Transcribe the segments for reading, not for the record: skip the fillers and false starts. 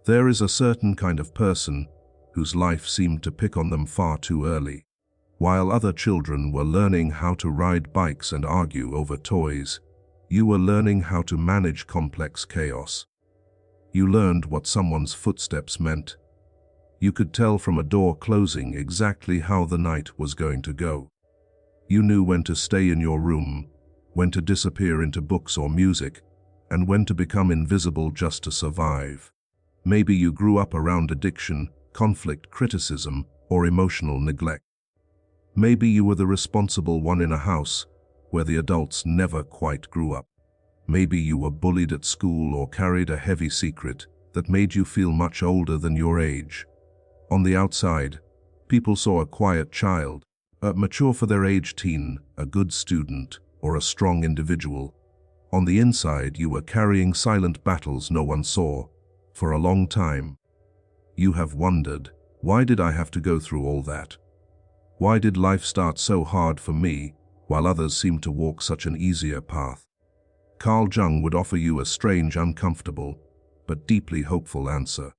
There is a certain kind of person whose life seemed to pick on them far too early. While other children were learning how to ride bikes and argue over toys, you were learning how to manage complex chaos. You learned what someone's footsteps meant. You could tell from a door closing exactly how the night was going to go. You knew when to stay in your room, when to disappear into books or music, and when to become invisible just to survive. Maybe you grew up around addiction, conflict, criticism, or emotional neglect. Maybe you were the responsible one in a house where the adults never quite grew up. Maybe you were bullied at school or carried a heavy secret that made you feel much older than your age. On the outside, people saw a quiet child, a mature for their age teen, a good student, or a strong individual. On the inside, you were carrying silent battles no one saw. For a long time, you have wondered, why did I have to go through all that? Why did life start so hard for me, while others seemed to walk such an easier path? Carl Jung would offer you a strange, uncomfortable, but deeply hopeful answer.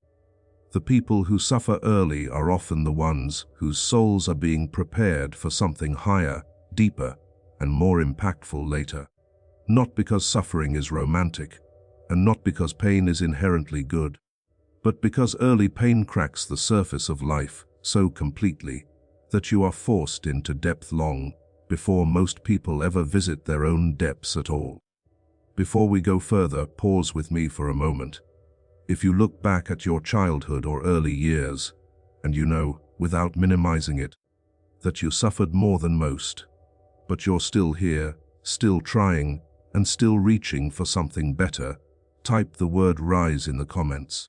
The people who suffer early are often the ones whose souls are being prepared for something higher, deeper, and more impactful later. Not because suffering is romantic, and not because pain is inherently good, but because early pain cracks the surface of life so completely that you are forced into depth long before most people ever visit their own depths at all. Before we go further, pause with me for a moment. If you look back at your childhood or early years, and you know, without minimizing it, that you suffered more than most, but you're still here, still trying, and still reaching for something better, type the word RISE in the comments.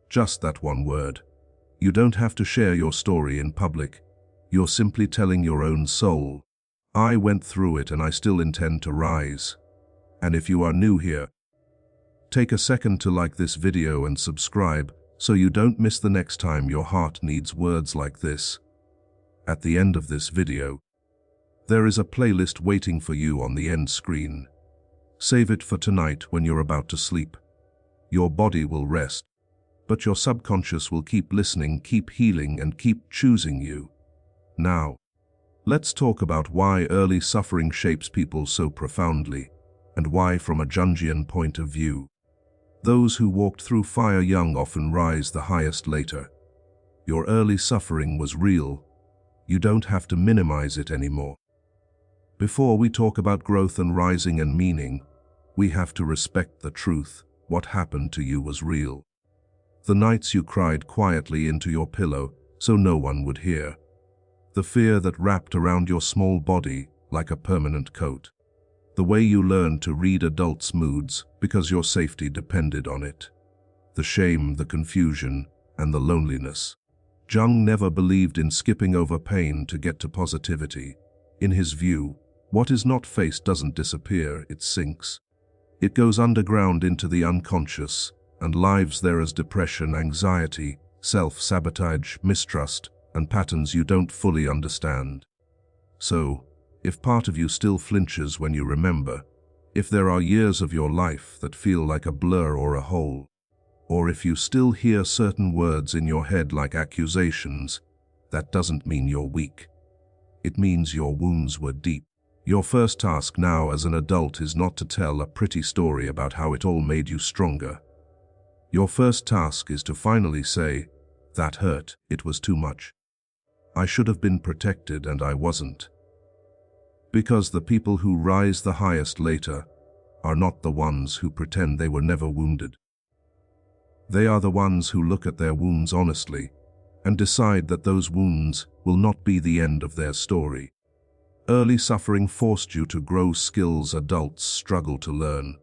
Just that one word. You don't have to share your story in public. You're simply telling your own soul, I went through it and I still intend to rise. And if you are new here, take a second to like this video and subscribe so you don't miss the next time your heart needs words like this. At the end of this video, there is a playlist waiting for you on the end screen. Save it for tonight when you're about to sleep. Your body will rest, but your subconscious will keep listening, keep healing, and keep choosing you. Now, let's talk about why early suffering shapes people so profoundly, and why from a Jungian point of view. Those who walked through fire young often rise the highest later. Your early suffering was real. You don't have to minimize it anymore. Before we talk about growth and rising and meaning, we have to respect the truth. What happened to you was real. The nights you cried quietly into your pillow so no one would hear. The fear that wrapped around your small body like a permanent coat. The way you learned to read adults' moods because your safety depended on it. The shame, the confusion, and the loneliness. Jung never believed in skipping over pain to get to positivity. In his view, what is not faced doesn't disappear, it sinks. It goes underground into the unconscious and lives there as depression, anxiety, self-sabotage, mistrust, and patterns you don't fully understand. So, if part of you still flinches when you remember, if there are years of your life that feel like a blur or a hole, or if you still hear certain words in your head like accusations, that doesn't mean you're weak. It means your wounds were deep. Your first task now as an adult is not to tell a pretty story about how it all made you stronger. Your first task is to finally say, that hurt, it was too much. I should have been protected and I wasn't. Because the people who rise the highest later are not the ones who pretend they were never wounded. They are the ones who look at their wounds honestly and decide that those wounds will not be the end of their story. Early suffering forced you to grow skills adults struggle to learn.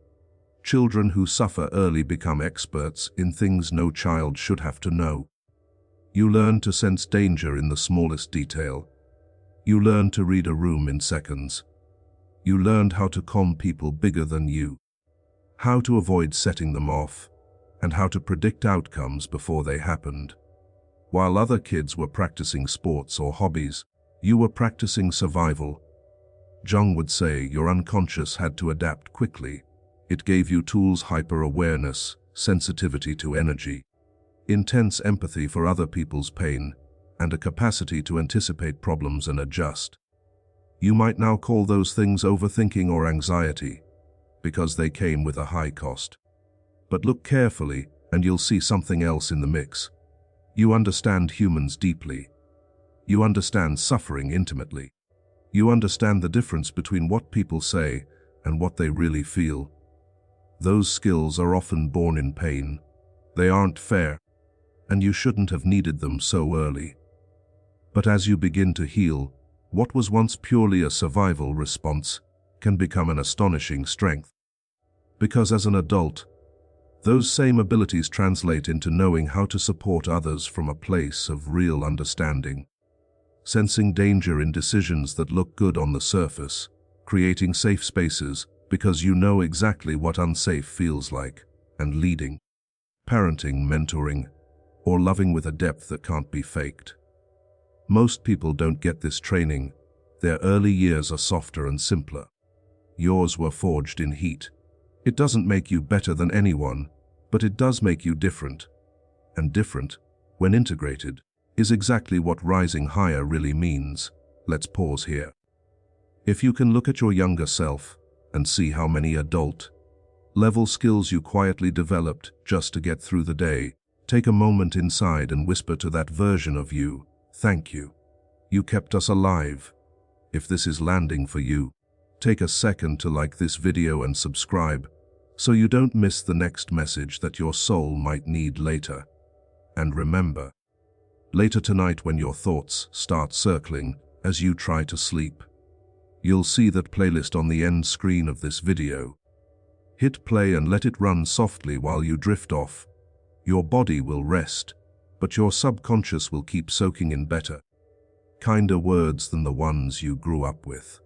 Children who suffer early become experts in things no child should have to know. You learn to sense danger in the smallest detail. You learn to read a room in seconds. You learned how to calm people bigger than you, how to avoid setting them off, and how to predict outcomes before they happened. While other kids were practicing sports or hobbies, you were practicing survival. Jung would say your unconscious had to adapt quickly. It gave you tools, hyper-awareness, sensitivity to energy. intense empathy for other people's pain, and a capacity to anticipate problems and adjust. You might now call those things overthinking or anxiety, because they came with a high cost. But look carefully, and you'll see something else in the mix. You understand humans deeply. You understand suffering intimately. You understand the difference between what people say and what they really feel. Those skills are often born in pain. They aren't fair, and you shouldn't have needed them so early. But as you begin to heal, what was once purely a survival response can become an astonishing strength. Because as an adult, those same abilities translate into knowing how to support others from a place of real understanding. Sensing danger in decisions that look good on the surface, creating safe spaces because you know exactly what unsafe feels like, and leading, parenting, mentoring, or loving with a depth that can't be faked. Most people don't get this training. Their early years are softer and simpler. Yours were forged in heat. It doesn't make you better than anyone, but it does make you different. And different, when integrated, is exactly what rising higher really means. Let's pause here. If you can look at your younger self and see how many adult-level skills you quietly developed just to get through the day, take a moment inside and whisper to that version of you, "Thank you. You kept us alive." If this is landing for you, take a second to like this video and subscribe, so you don't miss the next message that your soul might need later. And remember, later tonight when your thoughts start circling as you try to sleep, you'll see that playlist on the end screen of this video. Hit play and let it run softly while you drift off. Your body will rest, but your subconscious will keep soaking in better, kinder words than the ones you grew up with.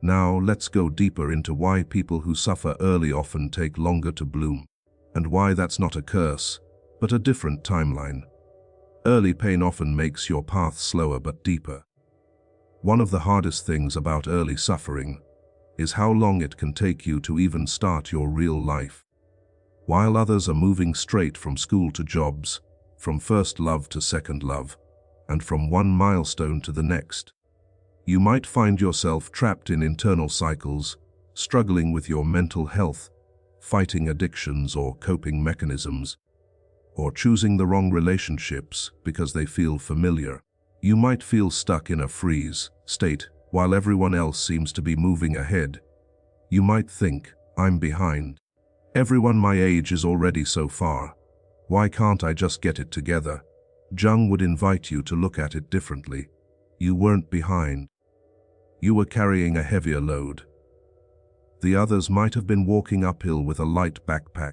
Now let's go deeper into why people who suffer early often take longer to bloom, and why that's not a curse, but a different timeline. Early pain often makes your path slower but deeper. One of the hardest things about early suffering is how long it can take you to even start your real life. While others are moving straight from school to jobs, from first love to second love, and from one milestone to the next, you might find yourself trapped in internal cycles, struggling with your mental health, fighting addictions or coping mechanisms, or choosing the wrong relationships because they feel familiar. You might feel stuck in a freeze state while everyone else seems to be moving ahead. You might think, "I'm behind. Everyone my age is already so far. Why can't I just get it together?" Jung would invite you to look at it differently. You weren't behind. You were carrying a heavier load. The others might have been walking uphill with a light backpack,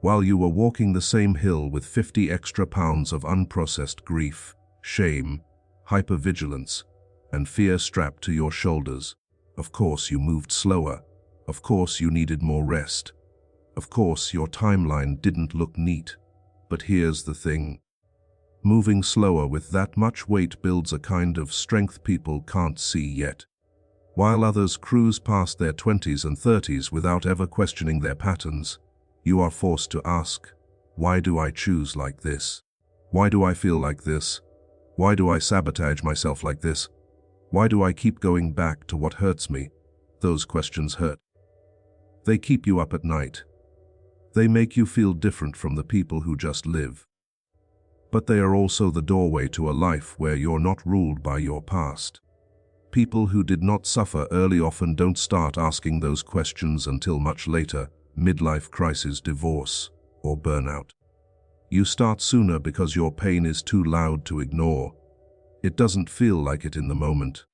while you were walking the same hill with 50 extra pounds of unprocessed grief, shame, hypervigilance, and fear strapped to your shoulders. Of course you moved slower. Of course you needed more rest. Of course your timeline didn't look neat. But here's the thing. Moving slower with that much weight builds a kind of strength people can't see yet. While others cruise past their 20s and 30s without ever questioning their patterns, you are forced to ask, why do I choose like this? Why do I feel like this? Why do I sabotage myself like this? Why do I keep going back to what hurts me? Those questions hurt. They keep you up at night. They make you feel different from the people who just live. But they are also the doorway to a life where you're not ruled by your past. People who did not suffer early often don't start asking those questions until much later, midlife crisis, divorce, or burnout. You start sooner because your pain is too loud to ignore. It doesn't feel like it in the moment.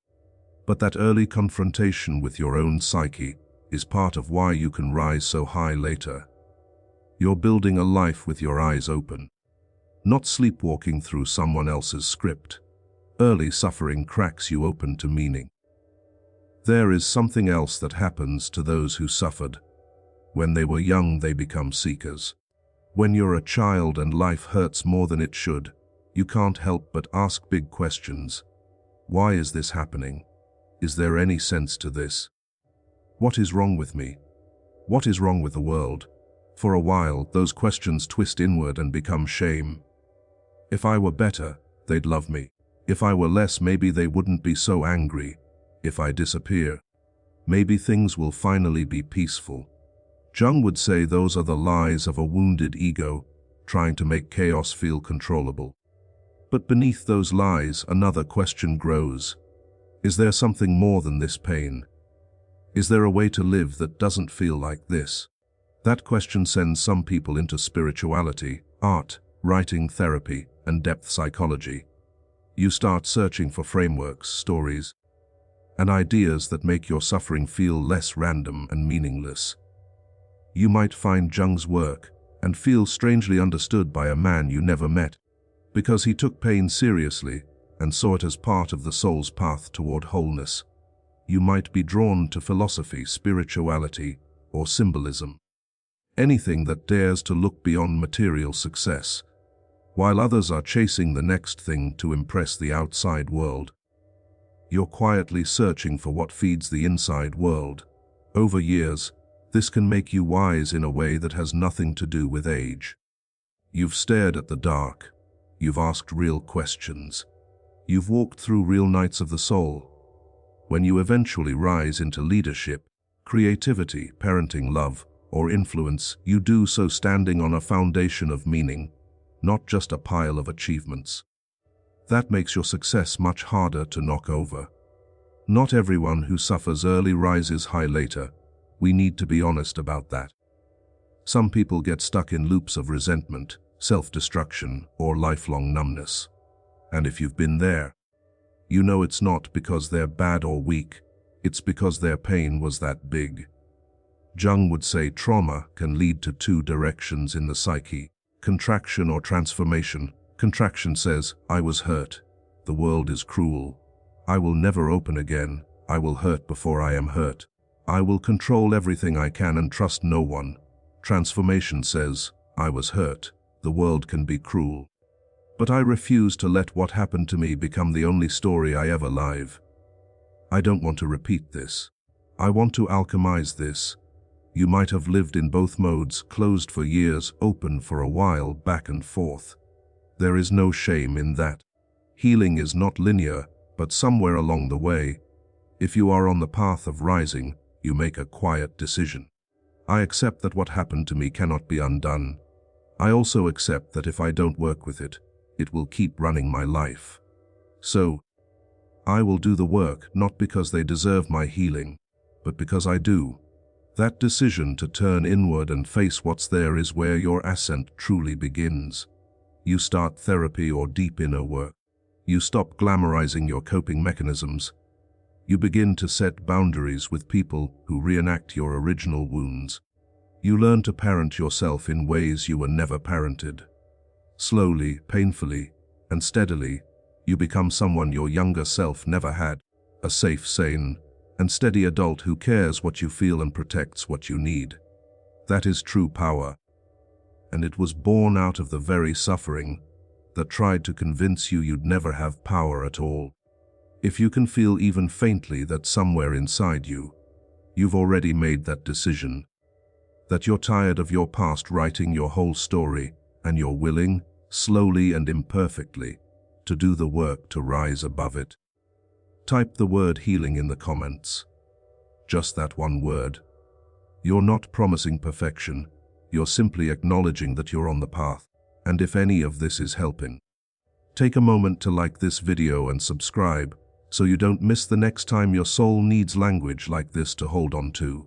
But that early confrontation with your own psyche is part of why you can rise so high later. You're building a life with your eyes open, not sleepwalking through someone else's script. Early suffering cracks you open to meaning. There is something else that happens to those who suffered. When they were young, they become seekers. When you're a child and life hurts more than it should, you can't help but ask big questions. Why is this happening? Is there any sense to this? What is wrong with me? What is wrong with the world? For a while, those questions twist inward and become shame. If I were better, they'd love me. If I were less, maybe they wouldn't be so angry. If I disappear, maybe things will finally be peaceful. Jung would say those are the lies of a wounded ego, trying to make chaos feel controllable. But beneath those lies, another question grows. Is there something more than this pain? Is there a way to live that doesn't feel like this? That question sends some people into spirituality, art, writing, therapy, and depth psychology. You start searching for frameworks, stories, and ideas that make your suffering feel less random and meaningless. You might find Jung's work and feel strangely understood by a man you never met, because he took pain seriously and saw it as part of the soul's path toward wholeness. You might be drawn to philosophy, spirituality, or symbolism. Anything that dares to look beyond material success, while others are chasing the next thing to impress the outside world. You're quietly searching for what feeds the inside world. Over years, this can make you wise in a way that has nothing to do with age. You've stared at the dark. You've asked real questions. You've walked through real nights of the soul. When you eventually rise into leadership, creativity, parenting, love, or influence, you do so standing on a foundation of meaning, not just a pile of achievements. That makes your success much harder to knock over. Not everyone who suffers early rises high later. We need to be honest about that. Some people get stuck in loops of resentment, self-destruction, or lifelong numbness. And if you've been there, you know it's not because they're bad or weak, it's because their pain was that big. Jung would say trauma can lead to two directions in the psyche: contraction or transformation. Contraction says, I was hurt. The world is cruel. I will never open again. I will hurt before I am hurt. I will control everything I can and trust no one. Transformation says, I was hurt. The world can be cruel. But I refuse to let what happened to me become the only story I ever live. I don't want to repeat this. I want to alchemize this. You might have lived in both modes, closed for years, open for a while, back and forth. There is no shame in that. Healing is not linear, but somewhere along the way, if you are on the path of rising, you make a quiet decision. I accept that what happened to me cannot be undone. I also accept that if I don't work with it, it will keep running my life. So, I will do the work, not because they deserve my healing, but because I do. That decision to turn inward and face what's there is where your ascent truly begins. You start therapy or deep inner work. You stop glamorizing your coping mechanisms. You begin to set boundaries with people who reenact your original wounds. You learn to parent yourself in ways you were never parented. Slowly, painfully, and steadily, you become someone your younger self never had, a safe, sane, and steady adult who cares what you feel and protects what you need. That is true power. And it was born out of the very suffering that tried to convince you you'd never have power at all. If you can feel even faintly that somewhere inside you, you've already made that decision, that you're tired of your past writing your whole story, and you're willing, slowly and imperfectly, to do the work to rise above it. Type the word healing in the comments. Just that one word. You're not promising perfection. You're simply acknowledging that you're on the path, and if any of this is helping, take a moment to like this video and subscribe so you don't miss the next time your soul needs language like this to hold on to.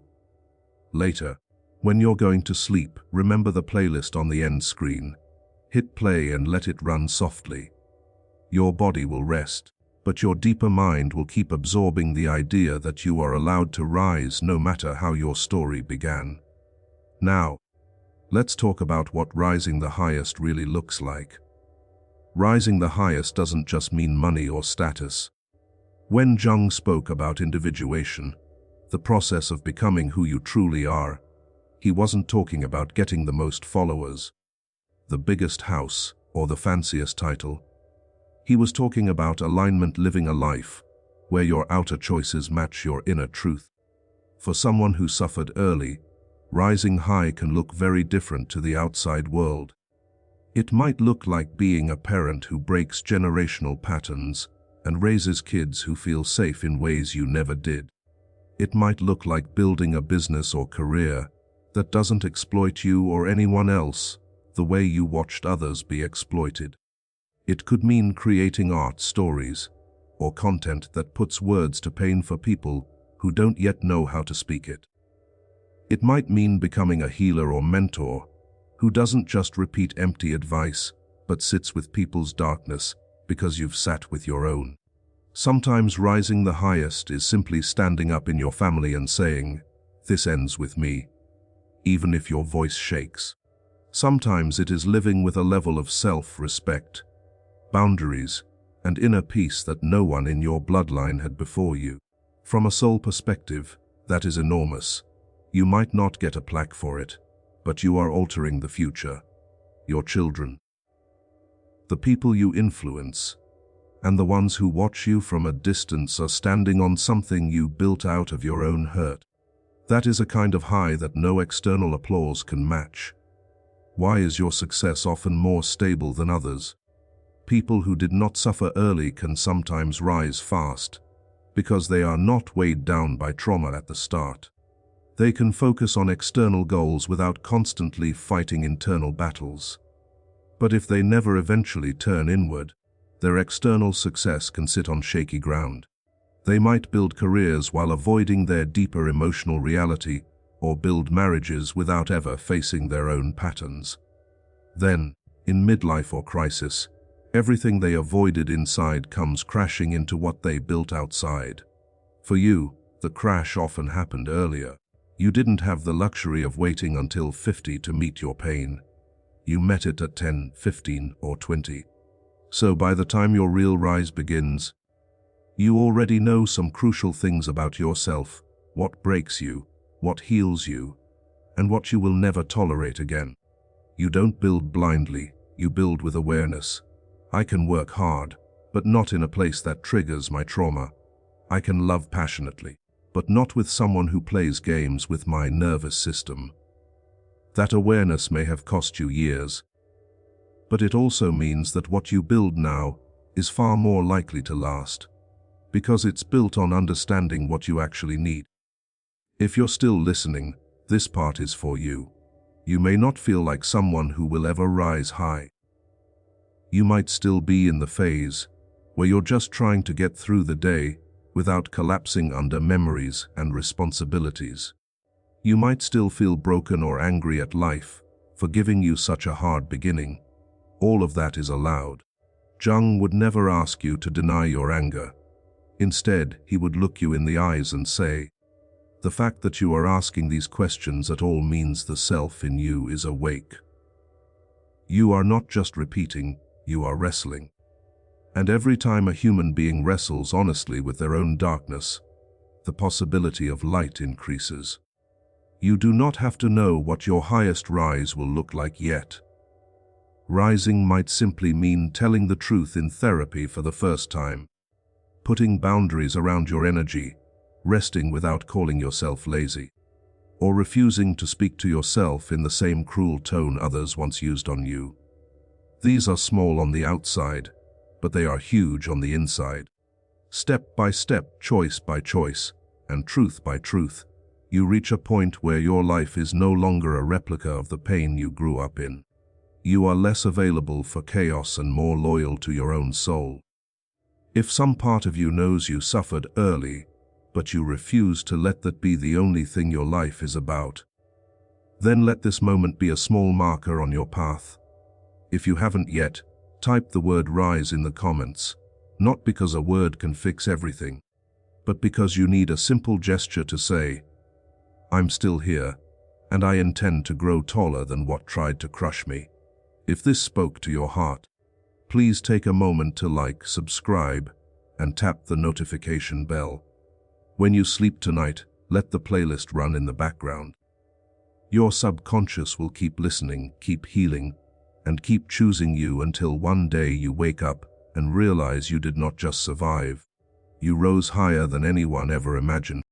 Later, when you're going to sleep, remember the playlist on the end screen. Hit play and let it run softly. Your body will rest, but your deeper mind will keep absorbing the idea that you are allowed to rise no matter how your story began. Now, let's talk about what rising the highest really looks like. Rising the highest doesn't just mean money or status. When Jung spoke about individuation, the process of becoming who you truly are, he wasn't talking about getting the most followers, the biggest house, or the fanciest title. He was talking about alignment, living a life where your outer choices match your inner truth. For someone who suffered early, rising high can look very different to the outside world. It might look like being a parent who breaks generational patterns and raises kids who feel safe in ways you never did. It might look like building a business or career that doesn't exploit you or anyone else the way you watched others be exploited. It could mean creating art stories or content that puts words to pain for people who don't yet know how to speak it. It might mean becoming a healer or mentor who doesn't just repeat empty advice, but sits with people's darkness because you've sat with your own. Sometimes rising the highest is simply standing up in your family and saying, "This ends with me," even if your voice shakes. Sometimes it is living with a level of self-respect, boundaries, and inner peace that no one in your bloodline had before you. From a soul perspective, that is enormous. You might not get a plaque for it, but you are altering the future, your children, the people you influence, and the ones who watch you from a distance are standing on something you built out of your own hurt. That is a kind of high that no external applause can match. Why is your success often more stable than others? People who did not suffer early can sometimes rise fast, because they are not weighed down by trauma at the start. They can focus on external goals without constantly fighting internal battles. But if they never eventually turn inward, their external success can sit on shaky ground. They might build careers while avoiding their deeper emotional reality, or build marriages without ever facing their own patterns. Then, in midlife or crisis, everything they avoided inside comes crashing into what they built outside. For you, the crash often happened earlier. You didn't have the luxury of waiting until 50 to meet your pain. You met it at 10, 15, or 20. So by the time your real rise begins, you already know some crucial things about yourself, what breaks you, what heals you, and what you will never tolerate again. You don't build blindly, you build with awareness. I can work hard, but not in a place that triggers my trauma. I can love passionately, but not with someone who plays games with my nervous system. That awareness may have cost you years, but it also means that what you build now is far more likely to last, because it's built on understanding what you actually need. If you're still listening, this part is for you. You may not feel like someone who will ever rise high. You might still be in the phase where you're just trying to get through the day without collapsing under memories and responsibilities. You might still feel broken or angry at life for giving you such a hard beginning. All of that is allowed. Jung would never ask you to deny your anger. Instead, he would look you in the eyes and say, "The fact that you are asking these questions at all means the self in you is awake. You are not just repeating, you are wrestling." And every time a human being wrestles honestly with their own darkness, the possibility of light increases. You do not have to know what your highest rise will look like yet. Rising might simply mean telling the truth in therapy for the first time, putting boundaries around your energy, resting without calling yourself lazy, or refusing to speak to yourself in the same cruel tone others once used on you. These are small on the outside, but they are huge on the inside. Step by step, choice by choice, and truth by truth, you reach a point where your life is no longer a replica of the pain you grew up in. You are less available for chaos and more loyal to your own soul. If some part of you knows you suffered early, but you refuse to let that be the only thing your life is about, then let this moment be a small marker on your path. If you haven't yet, type the word RISE in the comments, not because a word can fix everything, but because you need a simple gesture to say, "I'm still here, and I intend to grow taller than what tried to crush me." If this spoke to your heart, please take a moment to like, subscribe, and tap the notification bell. When you sleep tonight, let the playlist run in the background. Your subconscious will keep listening, keep healing, and keep choosing you until one day you wake up and realize you did not just survive. You rose higher than anyone ever imagined.